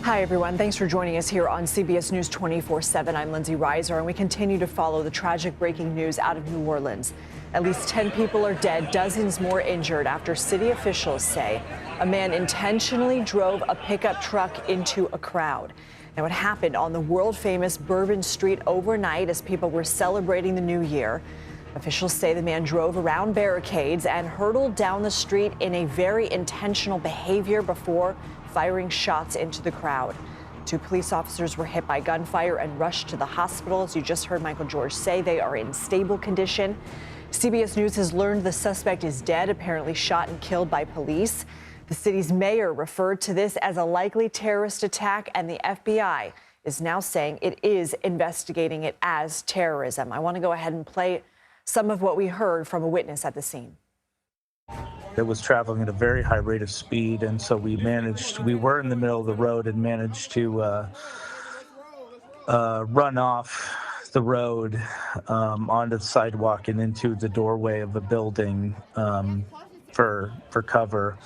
Hi, everyone. Thanks for joining us here on CBS News 24/7. I'm Lindsay Reiser, and we continue to follow the tragic breaking news out of New Orleans. At least 10 people are dead, dozens more injured after city officials say a man intentionally drove a pickup truck into a crowd. Now, it happened on the world-famous Bourbon Street overnight as people were celebrating the new year. Officials say the man drove around barricades and hurtled down the street in a very intentional behavior before firing shots into the crowd. 2 police officers were hit by gunfire and rushed to the hospital. As you just heard Michael George say, they are in stable condition. CBS News has learned the suspect is dead, apparently shot and killed by police. The city's mayor referred to this as a likely terrorist attack, and the FBI is now saying it is investigating it as terrorism. I want to go ahead and play some of what we heard from a witness at the scene. It was traveling at a very high rate of speed, and so we were in the middle of the road and managed to run off the road onto the sidewalk and into the doorway of a building for cover.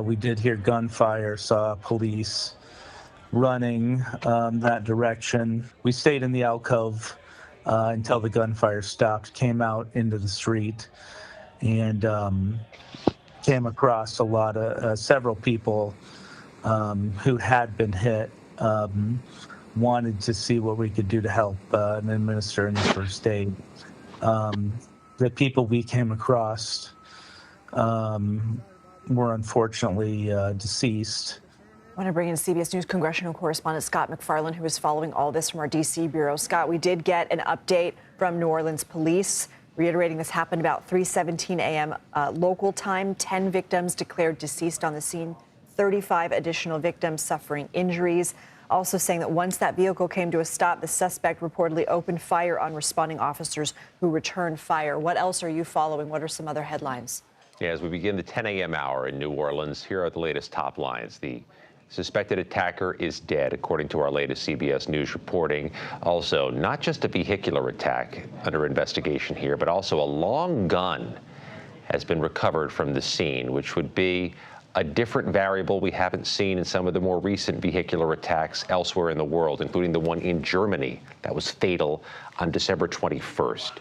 We did hear gunfire, saw police running that direction. We stayed in the alcove until the gunfire stopped, came out into the street, and came across several people who had been hit. Wanted to see what we could do to help and administer any first aid. The people we came across were unfortunately deceased. I want to bring in CBS News congressional correspondent Scott MacFarlane, who is following all this from our D.C. bureau. Scott, we did get an update from New Orleans police reiterating this happened about 3:17 a.m. Local time. 10 victims declared deceased on the scene, 35 additional victims suffering injuries. Also saying that once that vehicle came to a stop, the suspect reportedly opened fire on responding officers who returned fire. What else are you following? What are some other headlines? Yeah, as we begin the 10 a.m. hour in New Orleans, here are the latest top lines. The suspected attacker is dead, according to our latest CBS News reporting. Also, not just a vehicular attack under investigation here, but also a long gun has been recovered from the scene, which would be a different variable we haven't seen in some of the more recent vehicular attacks elsewhere in the world, including the one in Germany that was fatal on December 21st.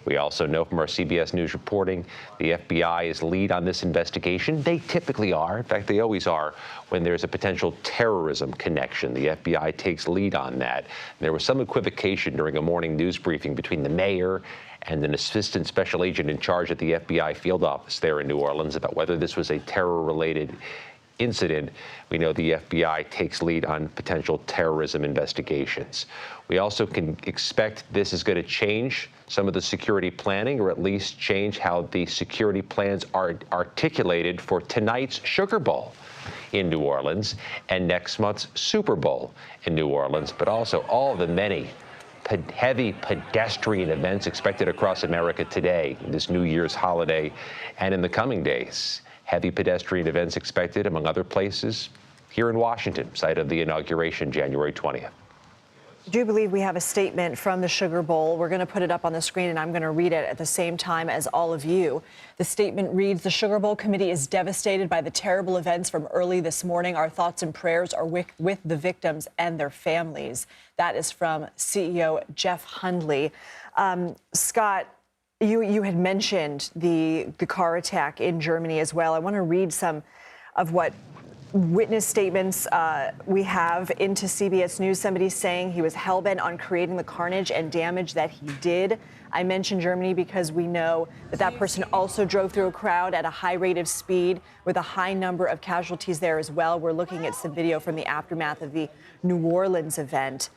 We also know from our CBS News reporting the FBI is lead on this investigation. They typically are. In fact, they always are when there's a potential terrorism connection. The FBI takes lead on that. There was some equivocation during a morning news briefing between the mayor and an assistant special agent in charge at the FBI field office there in New Orleans about whether this was a terror-related incident. We know the FBI takes lead on potential terrorism investigations. We also can expect this is going to change some of the security planning, or at least change how the security plans are articulated for tonight's Sugar Bowl in New Orleans and next month's Super Bowl in New Orleans, but also all the many heavy pedestrian events expected across America today, this New Year's holiday, and in the coming days. Heavy pedestrian events expected, among other places, here in Washington, site of the inauguration, January 20th. I do believe we have a statement from the Sugar Bowl. We're going to put it up on the screen, and I'm going to read it at the same time as all of you. The statement reads, "The Sugar Bowl committee is devastated by the terrible events from early this morning. Our thoughts and prayers are with the victims and their families." That is from CEO Jeff Hundley. Scott, you had mentioned the car attack in Germany as well. I want to read some of what witness statements we have into CBS News. Somebody saying he was hell-bent on creating the carnage and damage that he did. I mentioned Germany because we know that that person also drove through a crowd at a high rate of speed with a high number of casualties there as well. We're looking at some video from the aftermath of the New Orleans event.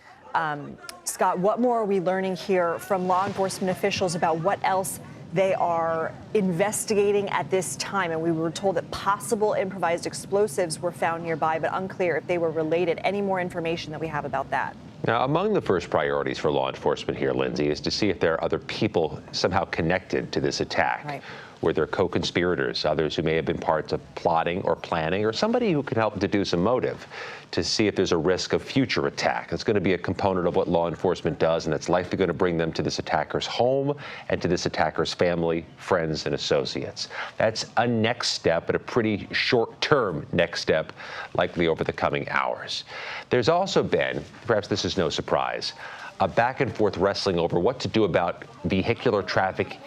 Scott, what more are we learning here from law enforcement officials about what else they are investigating at this time? And we were told that possible improvised explosives were found nearby, but unclear if they were related. Any more information that we have about that? Now, among the first priorities for law enforcement here, Lindsay, is to see if there are other people somehow connected to this attack. Right. were there co-conspirators, others who may have been parts of plotting or planning, or somebody who could help deduce a motive to see if there's a risk of future attack. It's going to be a component of what law enforcement does, and it's likely going to bring them to this attacker's home and to this attacker's family, friends, and associates. That's a next step, but a pretty short-term next step, likely over the coming hours. There's also been, perhaps this is no surprise, a back-and-forth wrestling over what to do about vehicular traffic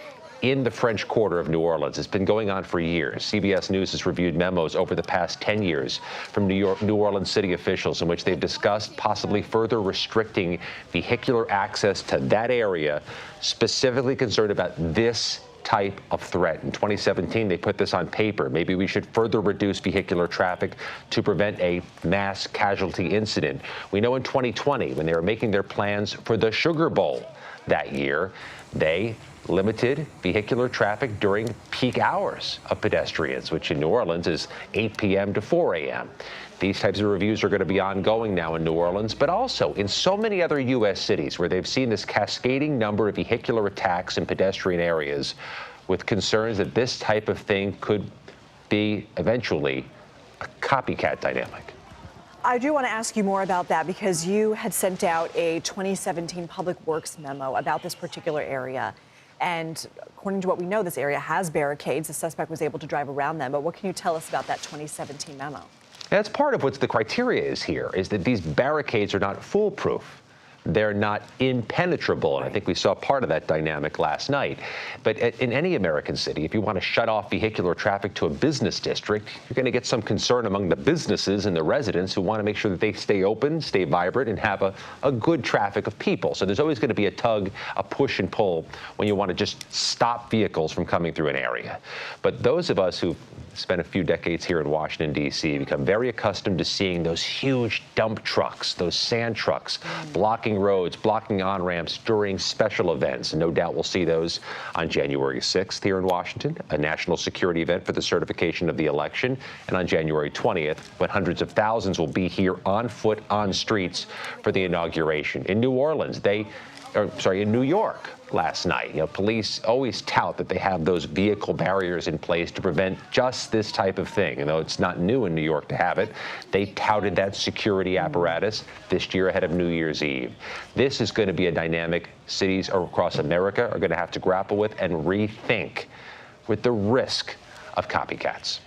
in the French Quarter of New Orleans. It's been going on for years. CBS News has reviewed memos over the past 10 years from New Orleans city officials in which they've discussed possibly further restricting vehicular access to that area, specifically concerned about this type of threat. In 2017, they put this on paper. Maybe we should further reduce vehicular traffic to prevent a mass casualty incident. We know in 2020, when they were making their plans for the Sugar Bowl that year, they limited vehicular traffic during peak hours of pedestrians, which in New Orleans is 8 p.m. to 4 a.m. These types of reviews are going to be ongoing now in New Orleans, but also in so many other U.S. cities where they've seen this cascading number of vehicular attacks in pedestrian areas, with concerns that this type of thing could be eventually a copycat dynamic. I do want to ask you more about that because you had sent out a 2017 Public Works memo about this particular area. And according to what we know, this area has barricades. The suspect was able to drive around them. But what can you tell us about that 2017 memo? That's part of what the criteria is here, is that these barricades are not foolproof. They're not impenetrable, and I think we saw part of that dynamic last night. But in any American city, if you want to shut off vehicular traffic to a business district, you're going to get some concern among the businesses and the residents who want to make sure that they stay open, stay vibrant, and have a good traffic of people. So there's always going to be a tug, a push and pull when you want to just stop vehicles from coming through an area. But those of us who've spent a few decades here in Washington, D.C., become very accustomed to seeing those huge dump trucks, those sand trucks, blocking roads, blocking on-ramps during special events. And no doubt we'll see those on January 6th here in Washington, a national security event for the certification of the election, and on January 20th, when hundreds of thousands will be here on foot, on streets for the inauguration. In New Orleans, in New York last night, police always tout that they have those vehicle barriers in place to prevent just this type of thing. And though it's not new in New York to have it, they touted that security apparatus this year ahead of New Year's Eve. This is going to be a dynamic cities across America are going to have to grapple with and rethink, with the risk of copycats.